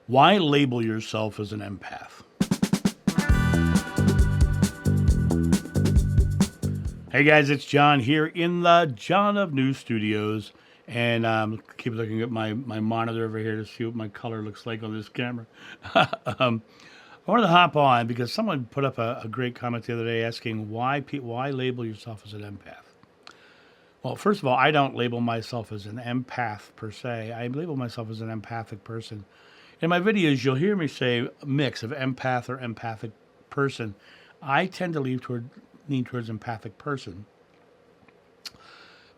Why label yourself as an empath? Hey guys, it's John here in the John of News Studios, and keep looking at my monitor over here to see what my color looks like on this camera. I wanted to hop on because someone put up a great comment the other day asking why label yourself as an empath. Well, first of all, I don't label myself as an empath per se. I label myself as an empathic person. In my videos, you'll hear me say a mix of empath or empathic person. I tend to lean towards empathic person.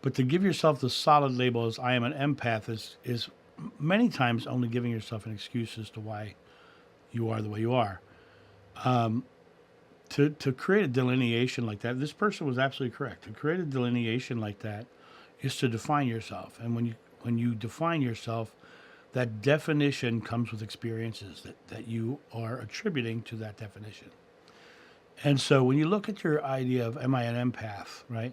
But to give yourself the solid label as I am an empath is many times only giving yourself an excuse as to why you are the way you are. To create a delineation like that, this person was absolutely correct. To create a delineation like that is to define yourself. And when you define yourself, that definition comes with experiences that you are attributing to that definition. And so when you look at your idea of, am I an empath, right?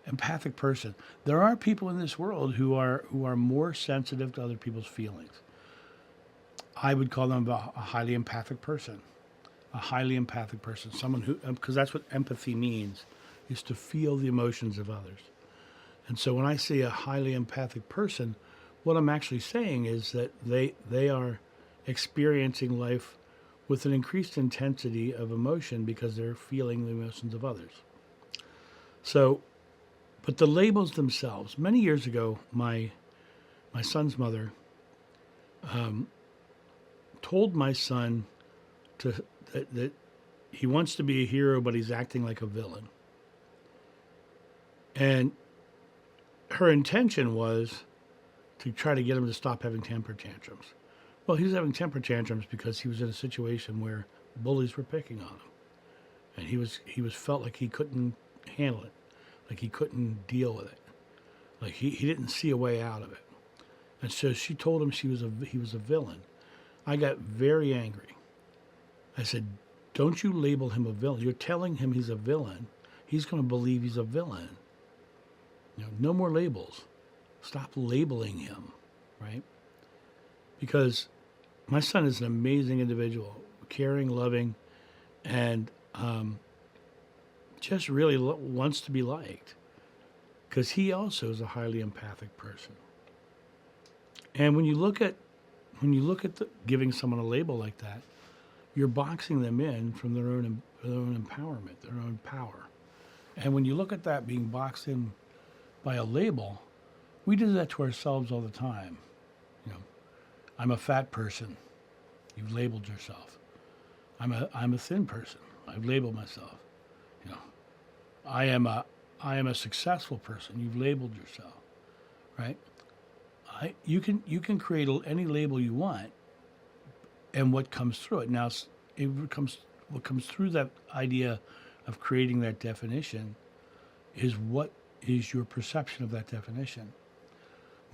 Empathic person. There are people in this world who are more sensitive to other people's feelings. I would call them a highly empathic person. A highly empathic person. Someone who, because that's what empathy means, is to feel the emotions of others. And so when I say a highly empathic person, what I'm actually saying is that they are experiencing life with an increased intensity of emotion because they're feeling the emotions of others. So, but the labels themselves, many years ago, my son's mother told my son that he wants to be a hero, but he's acting like a villain. And her intention was to try to get him to stop having temper tantrums. Well, he was having temper tantrums because he was in a situation where bullies were picking on him, and he was felt like he couldn't handle it, like he couldn't deal with it, like he didn't see a way out of it. And so she told him he was a villain. I got very angry. I said, "Don't you label him a villain. You're telling him he's a villain. He's going to believe he's a villain. No more labels. Stop labeling him, right?" Because my son is an amazing individual, caring, loving, and just really wants to be liked. Because he also is a highly empathic person. And when you look at giving someone a label like that, you're boxing them in from their own empowerment, their own power. And when you look at that being boxed in by a label, we do that to ourselves all the time. I'm a fat person. You've labeled yourself. I'm a thin person. I've labeled myself. I am a successful person. You've labeled yourself, right? You can create any label you want, and what comes through it. Now, what comes through that idea of creating that definition is what is your perception of that definition.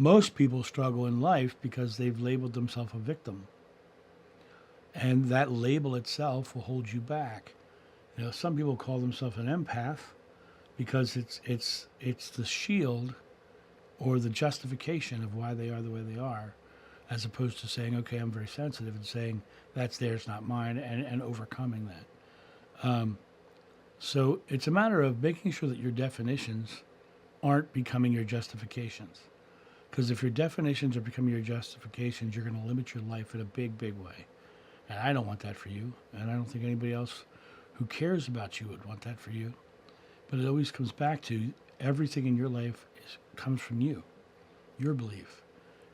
Most people struggle in life because they've labeled themselves a victim, and that label itself will hold you back. Some people call themselves an empath because it's the shield or the justification of why they are the way they are, as opposed to saying, okay, I'm very sensitive, and saying that's theirs, not mine, and overcoming that. So it's a matter of making sure that your definitions aren't becoming your justifications. Because if your definitions are becoming your justifications, you're going to limit your life in a big, big way. And I don't want that for you, and I don't think anybody else who cares about you would want that for you. But it always comes back to everything in your life comes from you, your belief.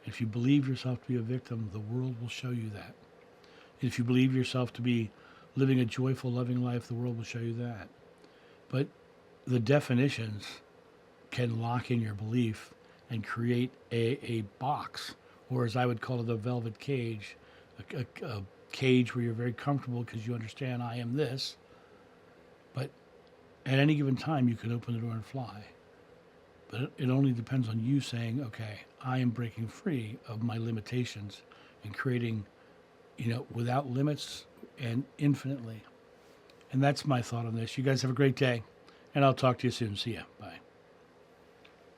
If you believe yourself to be a victim, the world will show you that. If you believe yourself to be living a joyful, loving life, the world will show you that. But the definitions can lock in your belief and create a box, or as I would call it, a velvet cage, a cage where you're very comfortable because you understand I am this, but at any given time you can open the door and fly. But it only depends on you saying, okay, I am breaking free of my limitations and creating, without limits and infinitely. And that's my thought on this. You guys have a great day, and I'll talk to you soon. See ya. Bye.